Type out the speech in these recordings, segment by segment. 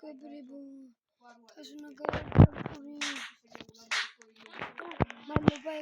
მეგობრებო, კაშუნაგარაკური მადლობა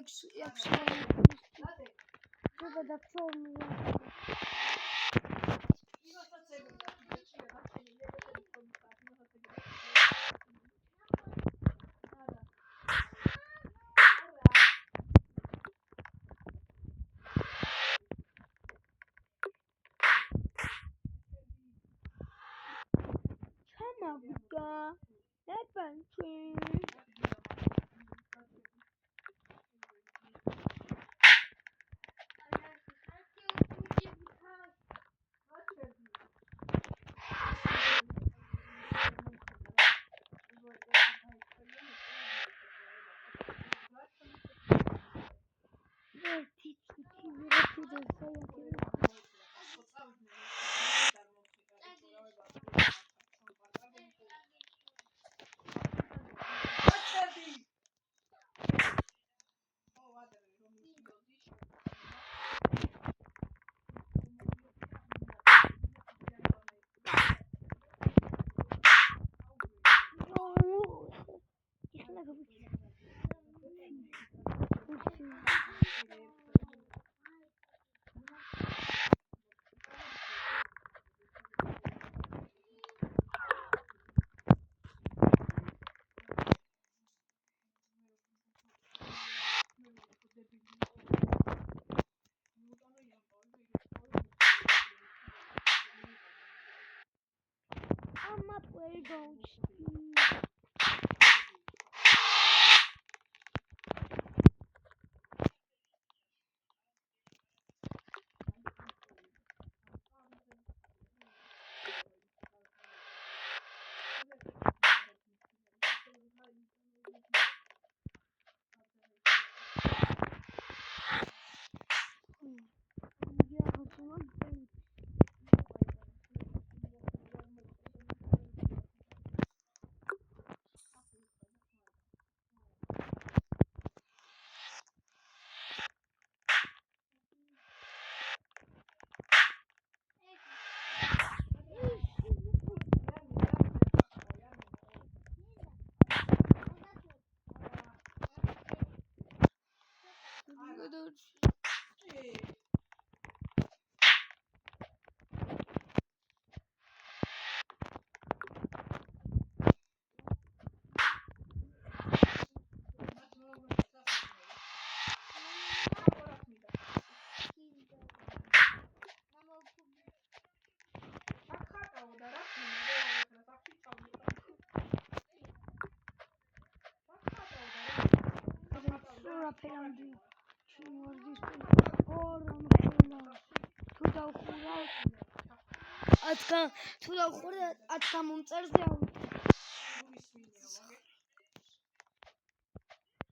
6 თუ დავხურდა 10 გამომწერზე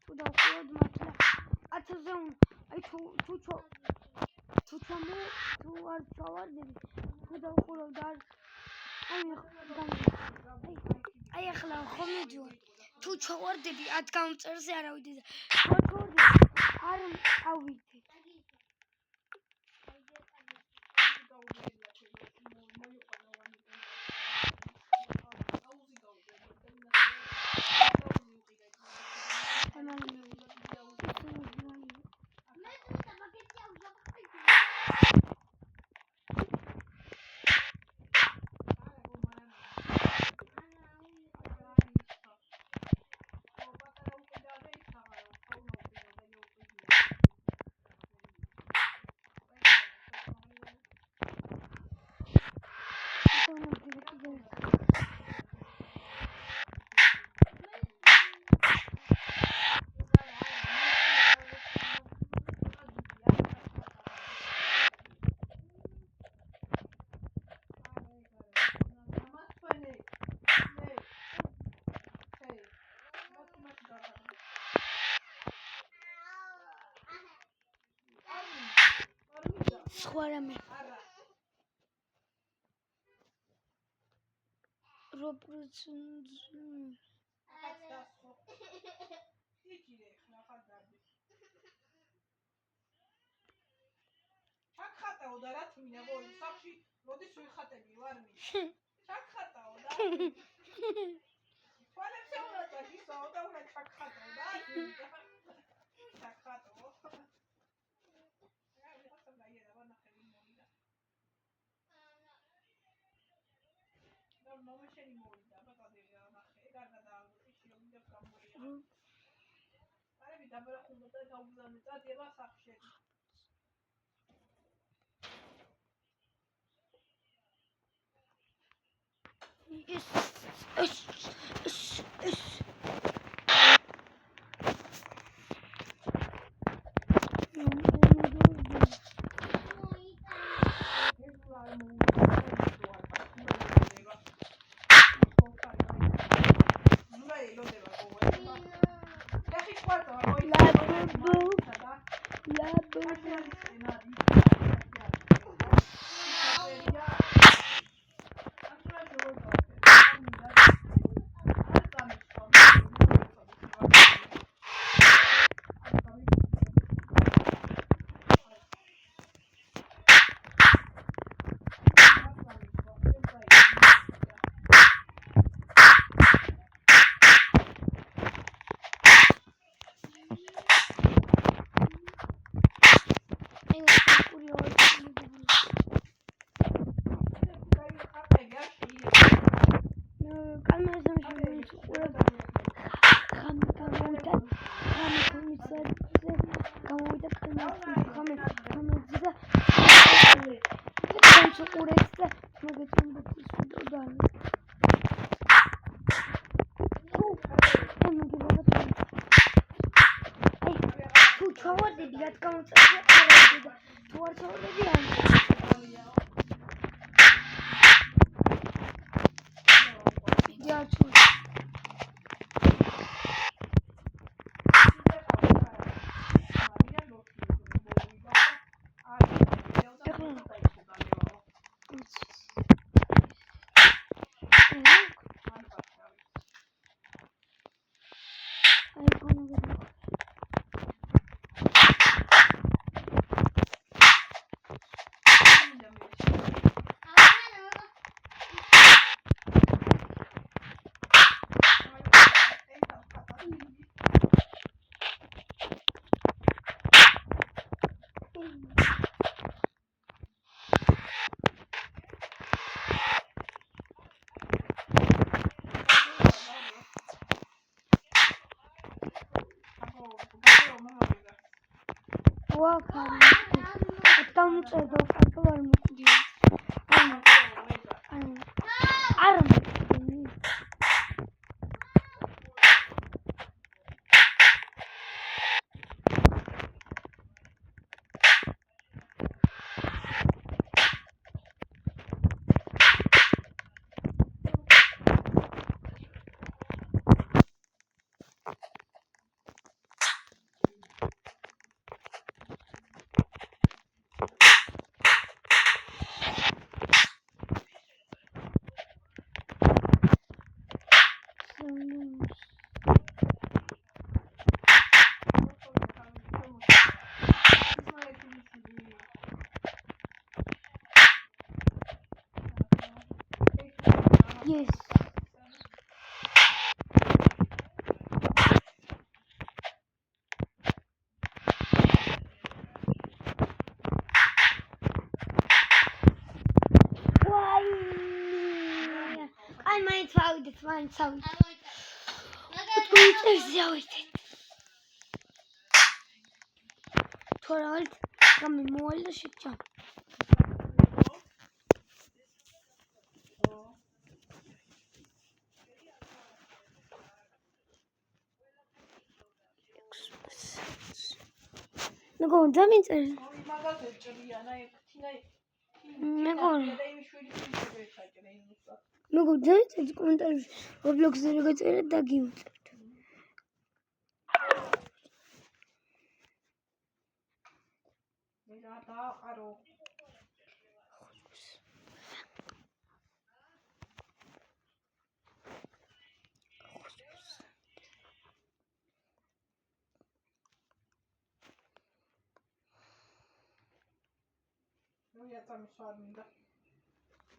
თუ დავხუროთ მართლა 1000-ზე აი თუ არ ჩავარდები თუ დავხურავ და აი ახლა ხომ მიდივარ თუ ჩავარდები 10 გამომწერზე არავიდე და არ ავიდე სხვა რამე ჩახატაო და რა თმინა ვოი სახში როდის ვიხატები ვარ ჩახატაო და თვალებს ეუნათა ისაო და უნდა ჩახატაო და ჩახატაო რა ვიღაცა გაიარა ნახევი მოვიდა და მომეშენი მოვიდა ბატონია ნახე გარდა დაალბოთი შეუძლია გამოია არები დაბრახუნდა და გაუგზავნე წადიება სახში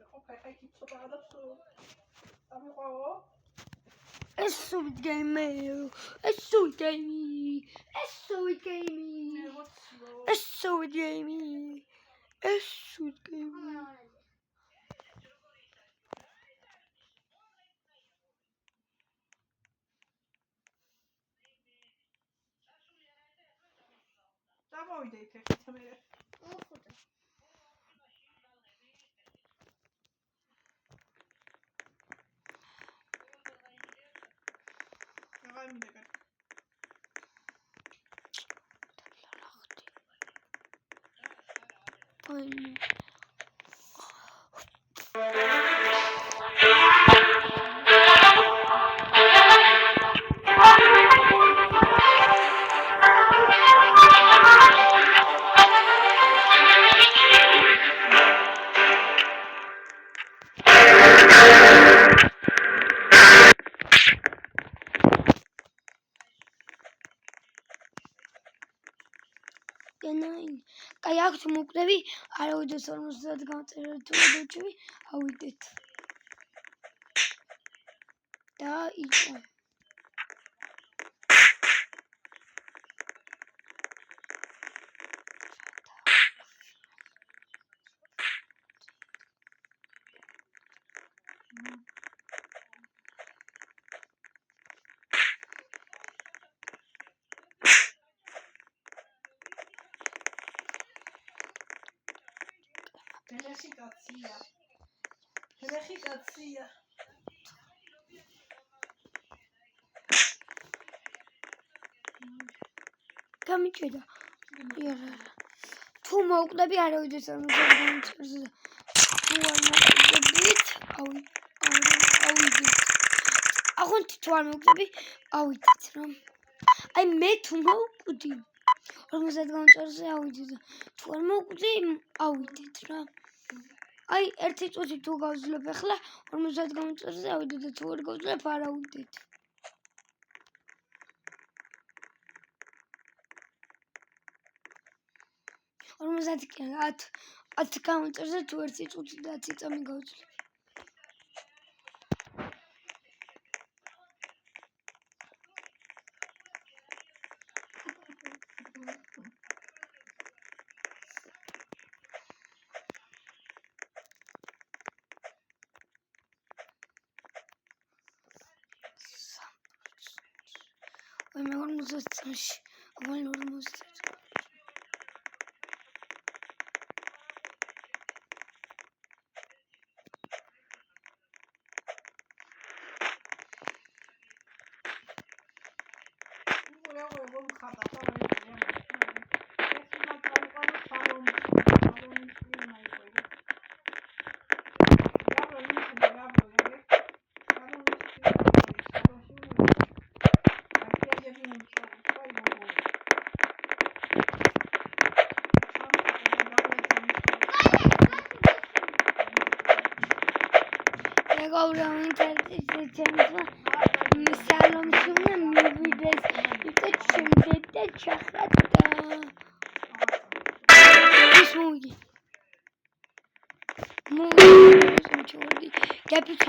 ხა იქ ცოტა გადაცო. ამიყვაო? ეს სუვით გეიმი. ეს სუვით გეიმი. ეს სუვით გეიმი. ეს სუვით გეიმი. ეს სუვით გეიმი. დამოვიდე იქ ხეთ მე. ოხოდა. აღარ მინდა. Aynen. Kaya აქ თუ მოკდები, არავითარ 50 გამწერა თუ დაჭვი, ავიდეთ. და იყო. Felicitația. გამიჭედა. იარა. თუ მოვკვდები არავითარ 50 გამწერზე. თუ არ მოვკვდებით, ავიდეთ. აღონთ თუ არ მოვკვდები, ავიდეთ რა. აი მე თუ მოვკვდი 50 გამწერზე ავიდეთ. თუ არ მოვკვდი, ავიდეთ რა. აი ერთი წუთი თუ გავძლებ ახლა 50 გამწერზე ავიდეთ და თუ არ გავძლებ არ ავიდეთ. Ormuzat ki at counter'da tuvarsi tuttu da titami gauçlu. Oy me ormuzatmış. Aman ormuzat. Gauram internetimizde salom şuna mivides birkaç şimdi de çakratta. Bismugi. Mugi çordi. Kapıçı.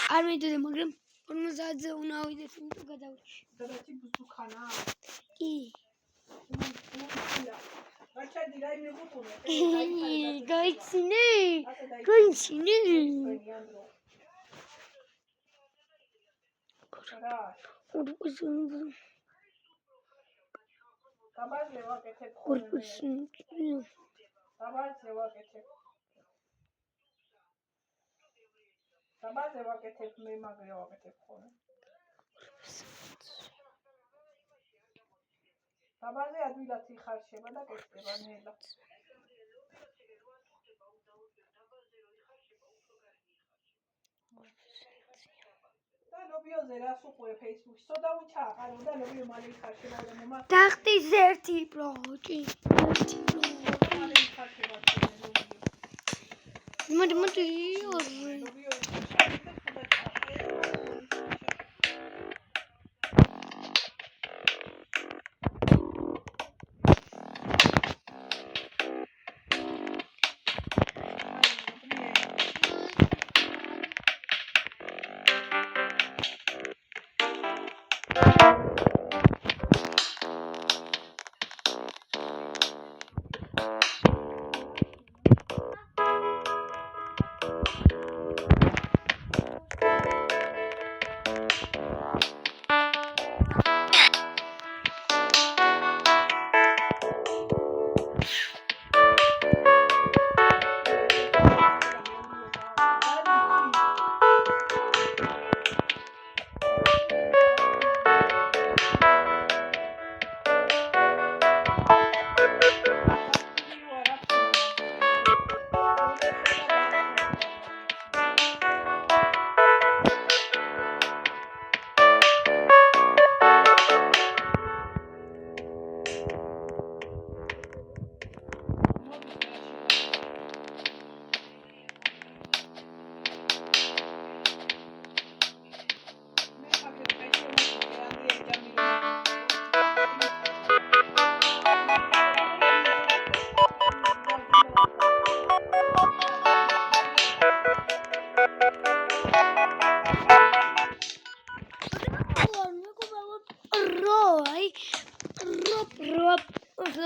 Armada da magrim. Onun zaten ona oynasın bu kadar. Dadati buzukana. İyi. Gaitsini. Gaitsini. Orkusun. Tabazle vakete. Orkusun. Tabazle vakete. Tabazle vakete me magre vakete khone. Tabazle advilati kharsheba da kesteba nela. Lobioze რა სუყურე Facebook-ში. სოდა უჩაყარო და ლობიო მალე ხარშება და მომა. Დახტის ერთი ბლოგი. ერთი ბლოგი. მალე ხარშება ლობიო. მოდი. ლობიო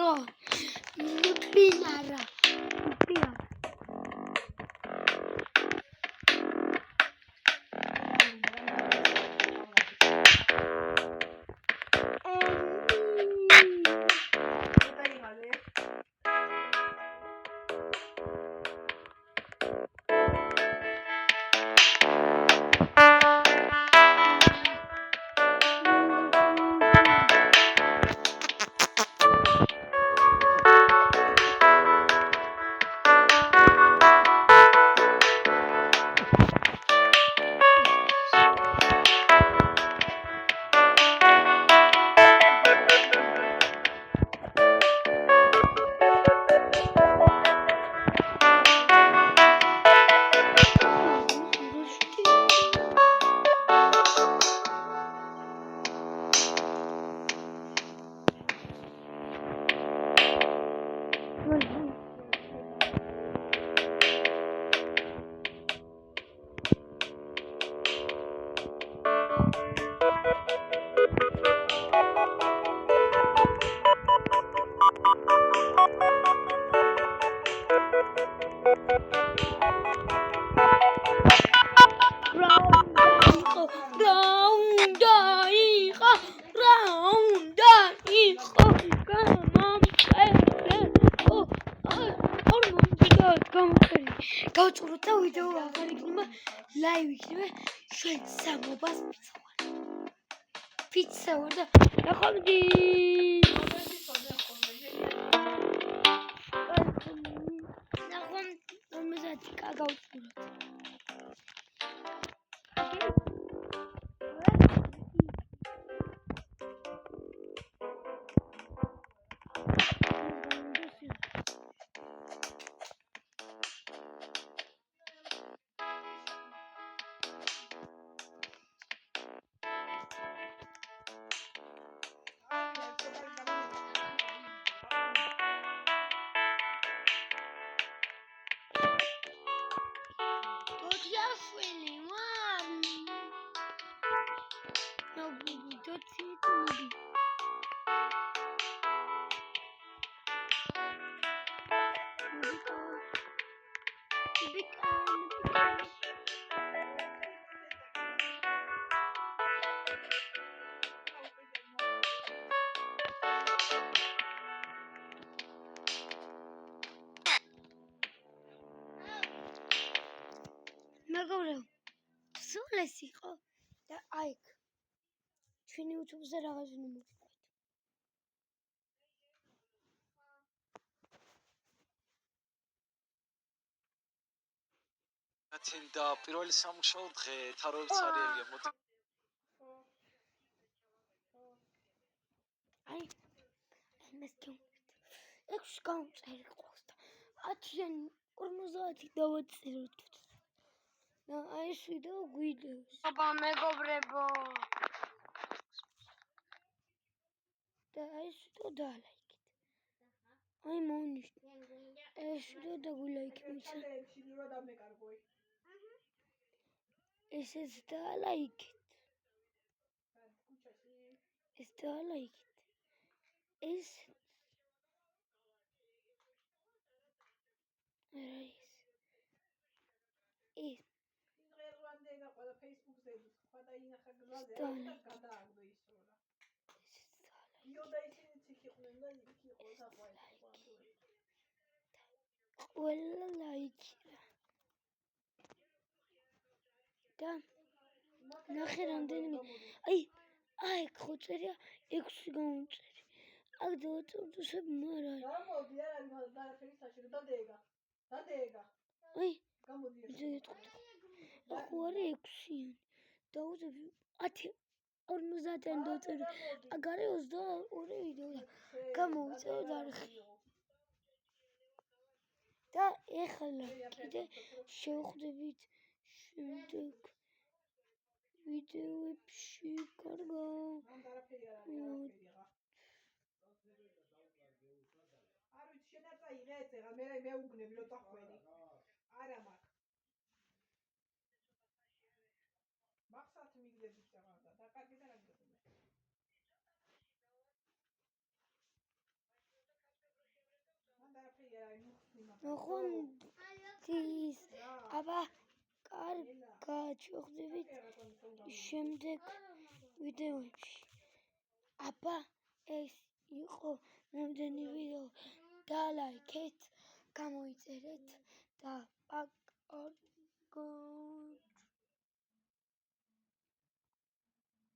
იყო. პინარა. გავწუროთ და ვიდეო აღარ იქნება, ლაივ იქნება, ჩვენ სამობას პიცა ვარ და ნახვამდის. ნახვამდის 50 გავწუროთ. მეგობრებო, სულ ეს იყო და აიქ ჩვენი YouTube-ზე რაღაც უნდა მოგიყვეთ. და პირველი სამუშაო დღე თაროებს არიელია მოდი. აი, მეს გეუბნებით. 6 გამწერი ყავს და 10-იან 50 დავაწეროთ. და აი ვიდეო გვიდევს. აბა მეგობრებო. და აი ვიდეო დალაიქეთ. აი მოუნიშნე. ეს ვიდეო დაგულაიქეთ. ესეც დალაიქეთ. ეს დალაიქეთ. ეს ეს ყველა ლაიქი და ნახე რამდენი აი ხო წერია 6 გამომწერი აქ დავაწოდოსებ მარა აი ხო არის 6-იანი დავუძებ 10 50-იან დავწერე აქ არის 22 ვიდეო და გამოვიწეროთ არხი და ეხლა კიდე შევხვდებით შემდეგ ვიდეოებში კარგო მოხუნდის. აბა, კარგად შევხვდებით შემდეგ ვიდეოებში. აბა, ეს იყო მომდენი ვიდეო. დალაიქეთ, გამოიწერეთ და პაკა.